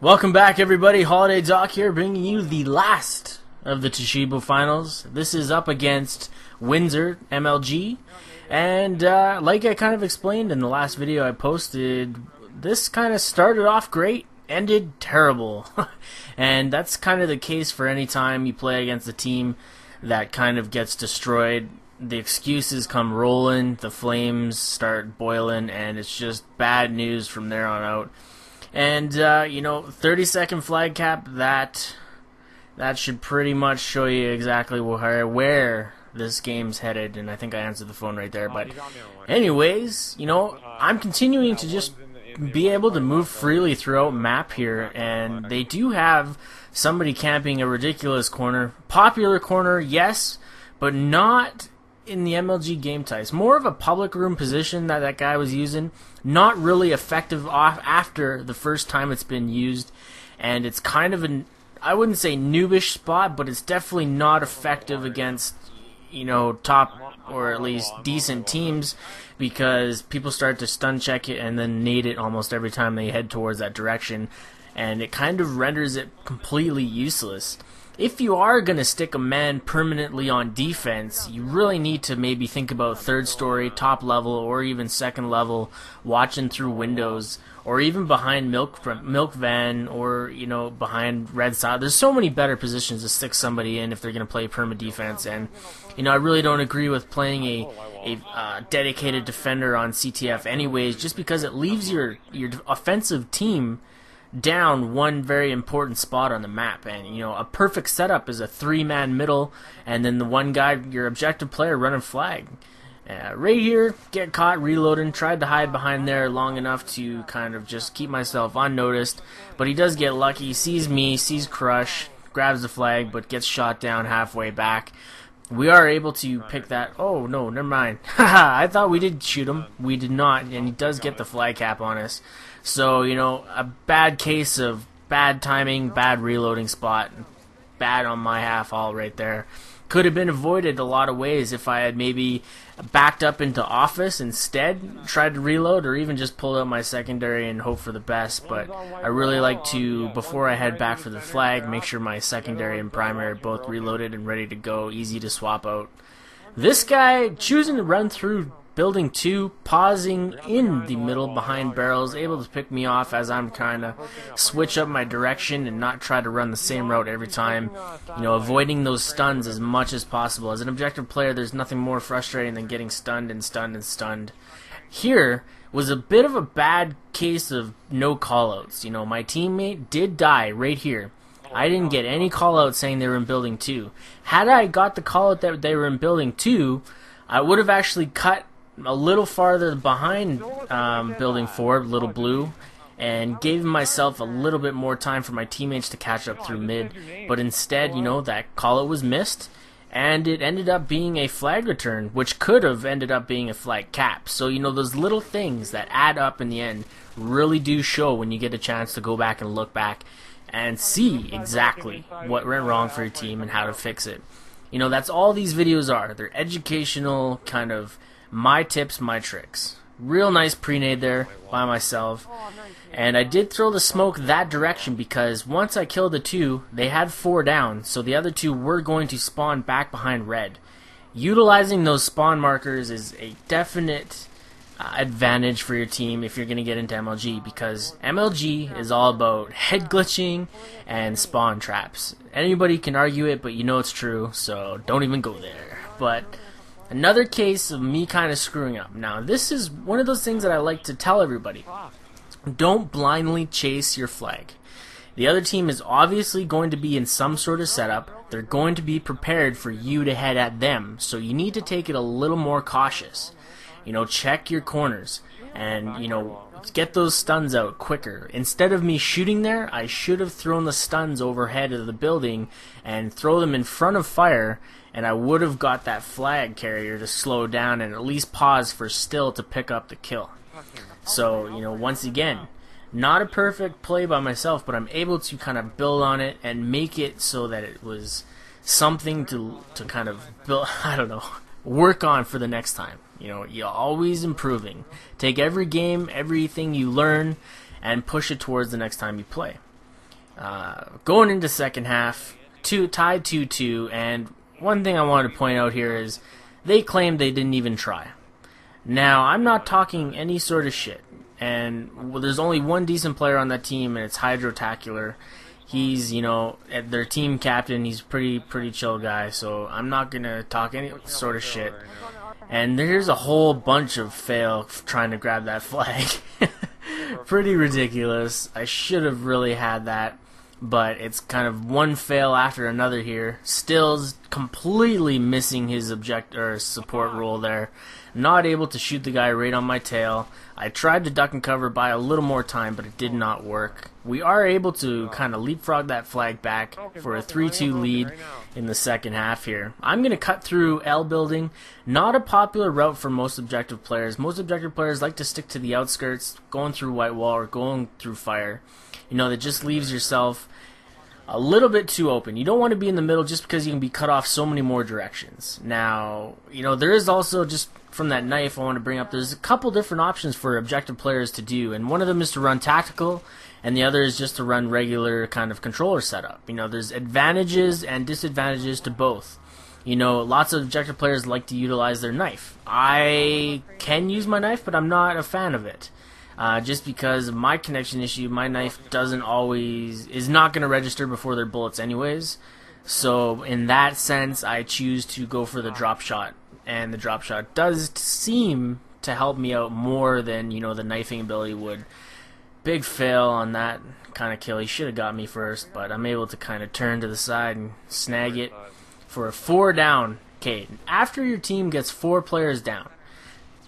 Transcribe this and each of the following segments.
Welcome back, everybody. Holiday Doc here, bringing you the last of the Toshiba finals. This is up against Windsor MLG, and like I kind of explained in the last video I posted, this kind of started off great, ended terrible. And that's kind of the case for any time you play against a team that kind of gets destroyed. The excuses come rolling, the flames start boiling, and it's just bad news from there on out. And, 30-second flag cap, that should pretty much show you exactly where this game's headed, and I think I answered the phone right there. But anyways, I'm continuing to just be able to move freely throughout map here, and they do have somebody camping a ridiculous corner. Popular corner, yes, but not in the MLG game types. More of a public room position that guy was using. Not really effective off after the first time it's been used, and it's kind of an, I wouldn't say noobish spot, but it's definitely not effective against, top or at least decent teams, because people start to stun check it and then nade it almost every time they head towards that direction, and it kind of renders it completely useless. If you are going to stick a man permanently on defense, you really need to maybe think about third story, top level, or even second level, watching through windows, or even behind milk van, or behind red side. There's so many better positions to stick somebody in if they're going to play perma defense, and I really don't agree with playing a dedicated defender on CTF anyways, just because it leaves your offensive team down one very important spot on the map. And a perfect setup is a three-man middle, and then the one guy, your objective player, running flag. Right here, get caught reloading. Tried to hide behind there long enough to kind of just keep myself unnoticed, but he does get lucky. Sees me, sees Crush, grabs the flag, but gets shot down halfway back. We are able to pick that. Oh no, never mind. Haha, I thought we did shoot him. We did not, and he does get the flag cap on us. So, a bad case of bad timing, bad reloading spot, bad on my half all right there. Could have been avoided a lot of ways if I had maybe backed up into office instead, tried to reload, or even just pulled out my secondary and hope for the best. But I really like to, before I head back for the flag, make sure my secondary and primary are both reloaded and ready to go, easy to swap out. This guy choosing to run through Building 2, pausing in the middle behind barrels, able to pick me off as I'm trying to switch up my direction and not try to run the same route every time. Avoiding those stuns as much as possible. As an objective player, there's nothing more frustrating than getting stunned and stunned and stunned. Here was a bit of a bad case of no callouts. My teammate did die right here. I didn't get any callout saying they were in Building 2. Had I got the callout that they were in Building 2, I would have actually cut a little farther behind Building 4, Little Blue, and gave myself a little bit more time for my teammates to catch up through mid. But instead, that call-out was missed, and it ended up being a flag return, which could have ended up being a flag cap. So, those little things that add up in the end really do show when you get a chance to go back and look back and see exactly what went wrong for your team and how to fix it. That's all these videos are. They're educational, kind of my tips, my tricks. Real nice pre-nade there by myself. And I did throw the smoke that direction because once I killed the two, they had 4 down, so the other 2 were going to spawn back behind red. Utilizing those spawn markers is a definite advantage for your team if you're going to get into MLG, because MLG is all about head glitching and spawn traps. Anybody can argue it, but it's true, so don't even go there. But another case of me kind of screwing up. Now, this is one of those things that I like to tell everybody. Don't blindly chase your flag. The other team is obviously going to be in some sort of setup. They're going to be prepared for you to head at them, so you need to take it a little more cautious. Check your corners and, get those stuns out quicker. Instead of me shooting there, I should have thrown the stuns overhead of the building and throw them in front of fire, and I would have got that flag carrier to slow down and at least pause for still to pick up the kill. So, once again, not a perfect play by myself, but I'm able to kind of build on it and make it so that it was something to kind of build, work on for the next time. You're always improving. Take every game, everything you learn, and push it towards the next time you play. Going into second half, tied 2-2, and one thing I wanted to point out here is they claimed they didn't even try. Now, I'm not talking any sort of shit, and there's only one decent player on that team, and it's Hydrotacular. He's, you know, their team captain. He's pretty chill guy, so I'm not gonna talk any sort of shit. And there's a whole bunch of fail trying to grab that flag. Pretty ridiculous. I should have really had that, but it's kind of one fail after another here. Stills completely missing his support role there. Not able to shoot the guy right on my tail. I tried to duck and cover by a little more time, but it did not work. We are able to kind of leapfrog that flag back for a 3-2 lead in the second half here. I'm going to cut through L building. Not a popular route for most objective players. Most objective players like to stick to the outskirts, going through white wall or going through fire. You know, that just leaves yourself a little bit too open. You don't want to be in the middle just because you can be cut off so many more directions. Now, you know, there is also, just from that knife I want to bring up, there's a couple different options for objective players to do, and one of them is to run tactical, and the other is just to run regular kind of controller setup. You know, there's advantages and disadvantages to both. You know, lots of objective players like to utilize their knife. I can use my knife, but I'm not a fan of it. Just because of my connection issue, my knife is not going to register before their bullets anyways. So in that sense, I choose to go for the drop shot, and the drop shot does seem to help me out more than, you know, the knifing ability would. Big fail on that kind of kill. He should have got me first, but I'm able to kind of turn to the side and snag it for a 4 down. Okay, after your team gets 4 players down,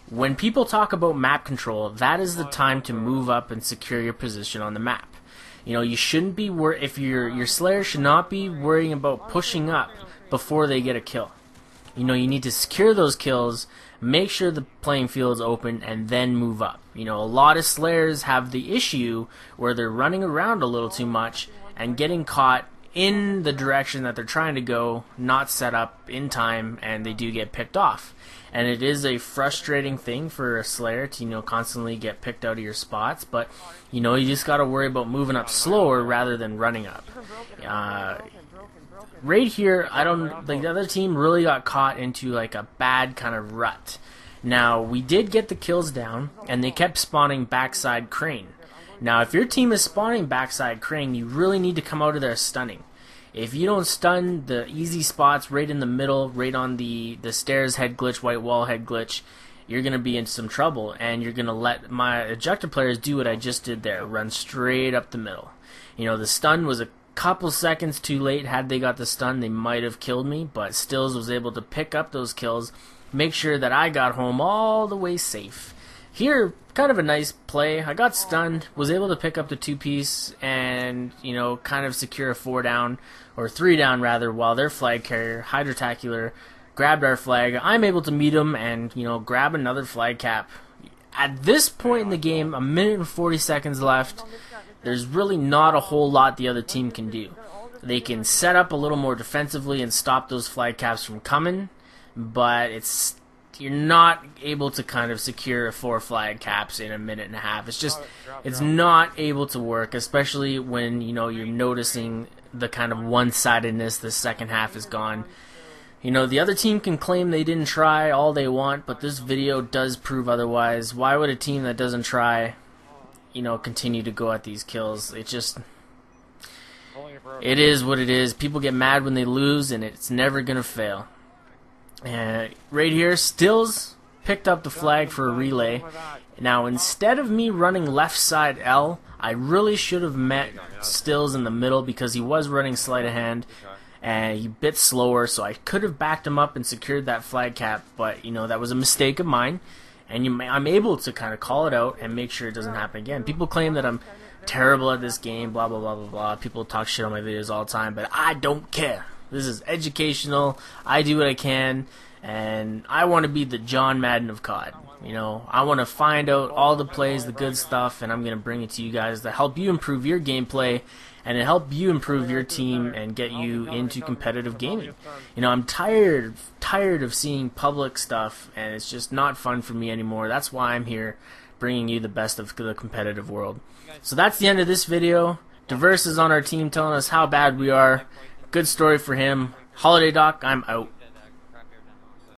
when people talk about map control, that is the time to move up and secure your position on the map. You know, you shouldn't be if your Slayer should not be worrying about pushing up before they get a kill. You know, you need to secure those kills, make sure the playing field is open, and then move up. You know, a lot of Slayers have the issue where they're running around a little too much and getting caught in the direction that they're trying to go, not set up in time, and they do get picked off. And it is a frustrating thing for a Slayer to, you know, constantly get picked out of your spots, but, you know, you just got to worry about moving up slower rather than running up. Right here, the other team really got caught into like a bad kind of rut. Now, we did get the kills down, and they kept spawning backside crane. Now, if your team is spawning backside crane, you really need to come out of there stunning. If you don't stun the easy spots right in the middle, right on the stairs head glitch, white wall head glitch, you're going to be in some trouble, and you're going to let my objective players do what I just did there, run straight up the middle. You know, the stun was a couple seconds too late. Had they got the stun, they might have killed me, but Stills was able to pick up those kills, make sure that I got home all the way safe. Here, kind of a nice play. I got stunned, was able to pick up the 2-piece and, you know, kind of secure a 4 down, or 3 down rather, while their flag carrier, Hydrotacular, grabbed our flag. I'm able to meet him and, you know, grab another flag cap. At this point in the game, 1 minute and 40 seconds left, there's really not a whole lot the other team can do. They can set up a little more defensively and stop those flag caps from coming, but you're not able to kind of secure 4 flag caps in 1.5 minutes. It's not able to work, especially when, you know, you're noticing the kind of one-sidedness the second half is gone. You know, the other team can claim they didn't try all they want, but this video does prove otherwise. Why would a team that doesn't try, you know, continue to go at these kills? It is what it is. People get mad when they lose, and it's never gonna fail. Right here, Stills picked up the flag for a relay. Now, instead of me running left side L, I really should have met Stills in the middle because he was running sleight of hand and he bit slower, so I could have backed him up and secured that flag cap, but, you know, that was a mistake of mine, and I'm able to kind of call it out and make sure it doesn't happen again. People claim that I'm terrible at this game, blah, blah, blah, blah, blah. People talk shit on my videos all the time, but I don't care. This is educational. I do what I can, and I want to be the John Madden of COD. You know, I want to find out all the plays, the good stuff, and I'm going to bring it to you guys to help you improve your gameplay and to help you improve your team and get you into competitive gaming. You know, I'm tired of seeing public stuff, and it's just not fun for me anymore. That's why I'm here, bringing you the best of the competitive world. So that's the end of this video. Diverse is on our team telling us how bad we are. Good story for him. Holiday Doc, I'm out.